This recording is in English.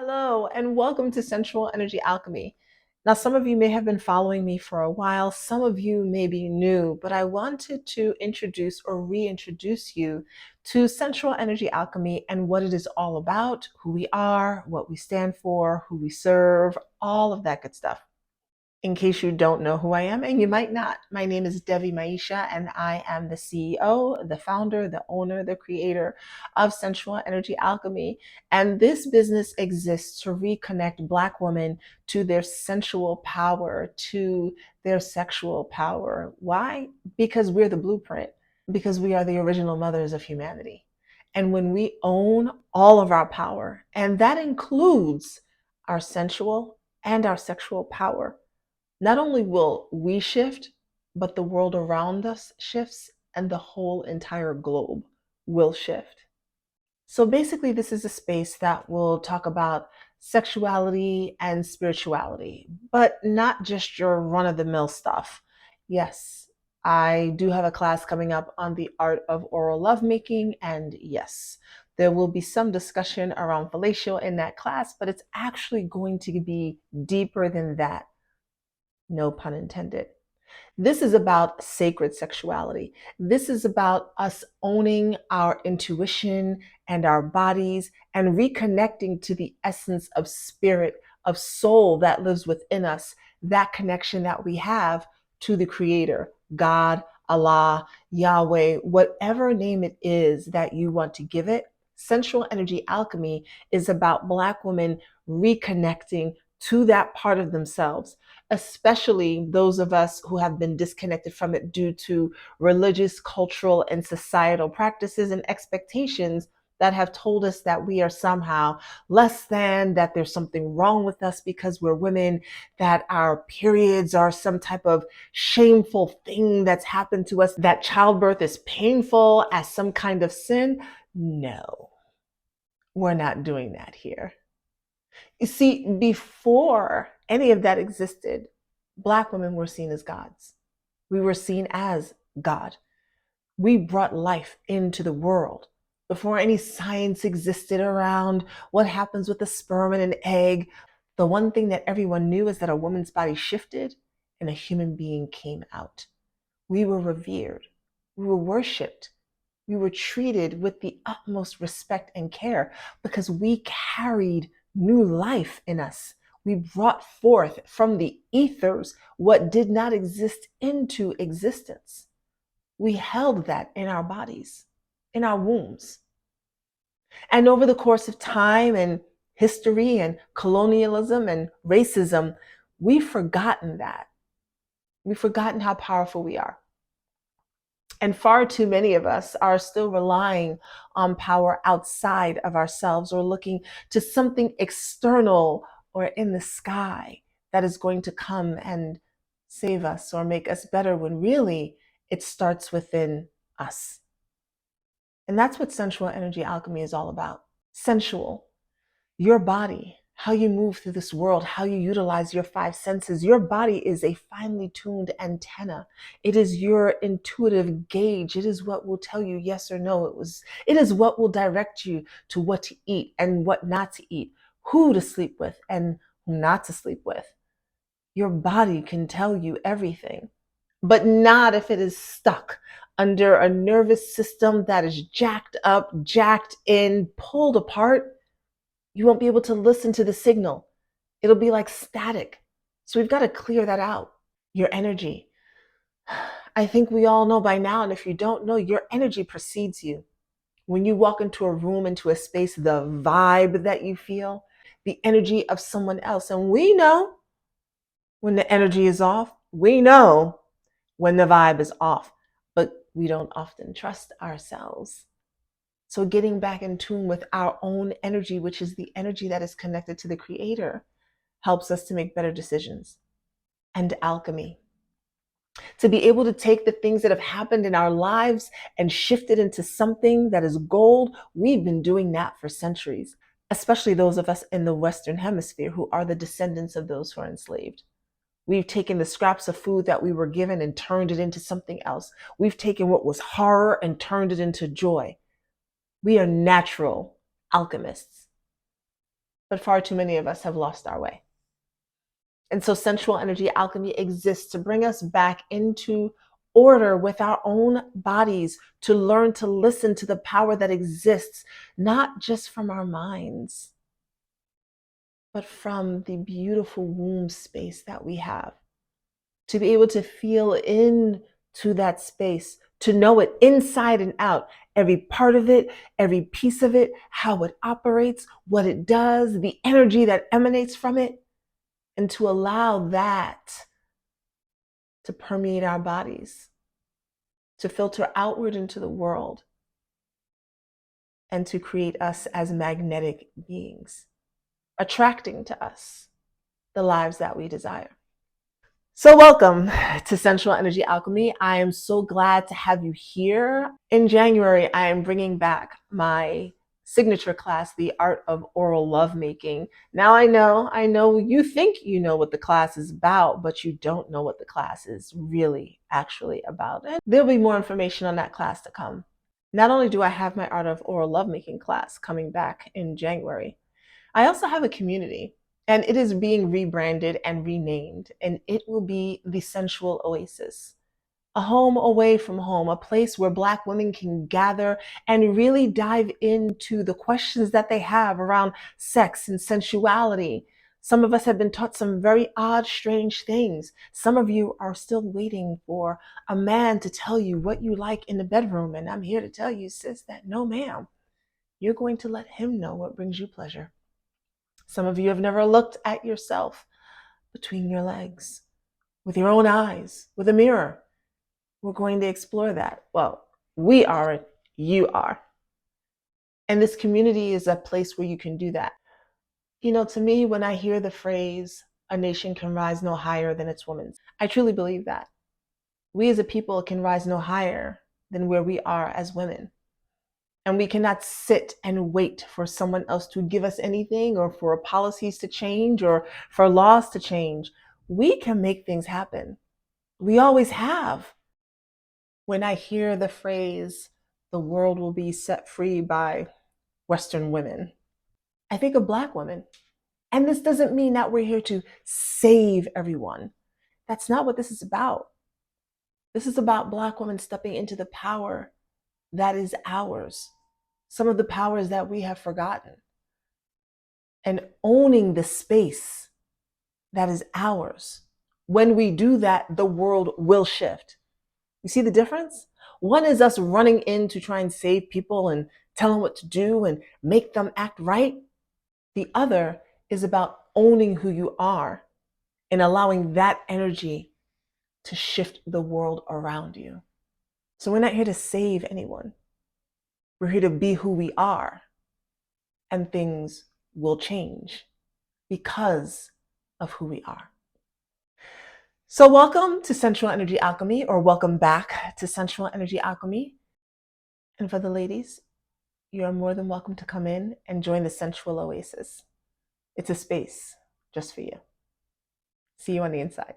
Hello, and welcome to Sensual Energy Alchemy. Now, some of you may have been following me for a while, some of you may be new, but I wanted to introduce or reintroduce you to Sensual Energy Alchemy and what it is all about, who we are, what we stand for, who we serve, all of that good stuff. In case you don't know who I am, and you might not, my name is Devi Maisha, and I am the CEO, the founder, the owner, the creator of Sensual Energy Alchemy. And this business exists to reconnect Black women to their sensual power, to their sexual power. Why? Because we're the blueprint, because we are the original mothers of humanity. And when we own all of our power, and that includes our sensual and our sexual power, not only will we shift, but the world around us shifts and the whole entire globe will shift. So basically, this is a space that will talk about sexuality and spirituality, but not just your run of the mill stuff. Yes, I do have a class coming up on the art of oral lovemaking, and yes, there will be some discussion around fellatio in that class, but it's actually going to be deeper than that. No pun intended. This is about sacred sexuality. This is about us owning our intuition and our bodies and reconnecting to the essence of spirit, of soul that lives within us, that connection that we have to the Creator, God, Allah, Yahweh, whatever name it is that you want to give it. Sensual Energy Alchemy is about Black women reconnecting to that part of themselves, especially those of us who have been disconnected from it due to religious, cultural, and societal practices and expectations that have told us that we are somehow less than, that there's something wrong with us because we're women, that our periods are some type of shameful thing that's happened to us, that childbirth is painful as some kind of sin. No, we're not doing that here. You see, before any of that existed, Black women were seen as gods. We were seen as God. We brought life into the world. Before any science existed around what happens with a sperm and an egg, the one thing that everyone knew is that a woman's body shifted and a human being came out. We were revered. We were worshiped. We were treated with the utmost respect and care because we carried new life in us. We brought forth from the ethers what did not exist into existence. We held that in our bodies, in our wombs. And over the course of time and history and colonialism and racism, we've forgotten that. We've forgotten how powerful we are. And far too many of us are still relying on power outside of ourselves or looking to something external or in the sky that is going to come and save us or make us better, when really it starts within us. And that's what sensual energy alchemy is all about. Sensual, your body, how you move through this world, how you utilize your five senses. Your body is a finely tuned antenna. It is your intuitive gauge. It is what will tell you yes or no. It is what will direct you to what to eat and what not to eat, who to sleep with and who not to sleep with. Your body can tell you everything, but not if it is stuck under a nervous system that is jacked up, jacked in, pulled apart. You won't be able to listen to the signal. It'll be like static. So we've got to clear that out. Your energy. I think we all know by now, and if you don't know, your energy precedes you. When you walk into a room, into a space, the vibe that you feel, the energy of someone else. And we know when the energy is off. We know when the vibe is off, but we don't often trust ourselves. So getting back in tune with our own energy, which is the energy that is connected to the Creator, helps us to make better decisions. And alchemy. To be able to take the things that have happened in our lives and shift it into something that is gold, we've been doing that for centuries, especially those of us in the Western Hemisphere who are the descendants of those who are enslaved. We've taken the scraps of food that we were given and turned it into something else. We've taken what was horror and turned it into joy. We are natural alchemists. but far too many of us have lost our way. And so sensual energy alchemy exists to bring us back into order with our own bodies, to learn to listen to the power that exists, not just from our minds, but from the beautiful womb space that we have, to be able to feel into that space, to know it inside and out, every part of it, every piece of it, how it operates, what it does, the energy that emanates from it, and to allow that to permeate our bodies, to filter outward into the world, and to create us as magnetic beings, attracting to us the lives that we desire. So welcome to Sensual Energy Alchemy. I am so glad to have you here. In January, I am bringing back my signature class, The Art of Oral Lovemaking. Now I know you think you know what the class is about, but you don't know what the class is really actually about. And there'll be more information on that class to come. Not only do I have my Art of Oral Lovemaking class coming back in January, I also have a community, and it is being rebranded and renamed, and it will be the Sensual Oasis. A home away from home, a place where Black women can gather and really dive into the questions that they have around sex and sensuality. Some of us have been taught some very odd, strange things. Some of you are still waiting for a man to tell you what you like in the bedroom. And I'm here to tell you, sis, that no, ma'am, you're going to let him know what brings you pleasure. Some of you have never looked at yourself between your legs with your own eyes, with a mirror. We're going to explore that. Well, we are, you are. And this community is a place where you can do that. You know, to me, when I hear the phrase, a nation can rise no higher than its women, I truly believe that. We as a people can rise no higher than where we are as women. And we cannot sit and wait for someone else to give us anything, or for policies to change, or for laws to change. We can make things happen. We always have. When I hear the phrase, the world will be set free by Western women, I think of Black women. And this doesn't mean that we're here to save everyone. That's not what this is about. This is about Black women stepping into the power that is ours, some of the powers that we have forgotten, and owning the space that is ours. When we do that, the world will shift. You see the difference? One is us running in to try and save people and tell them what to do and make them act right. The other is about owning who you are and allowing that energy to shift the world around you. So we're not here to save anyone. We're here to be who we are, and things will change because of who we are. So welcome to Sensual Energy Alchemy, or welcome back to Sensual Energy Alchemy. And for the ladies, you are more than welcome to come in and join the Sensual Oasis. It's a space just for you. See you on the inside.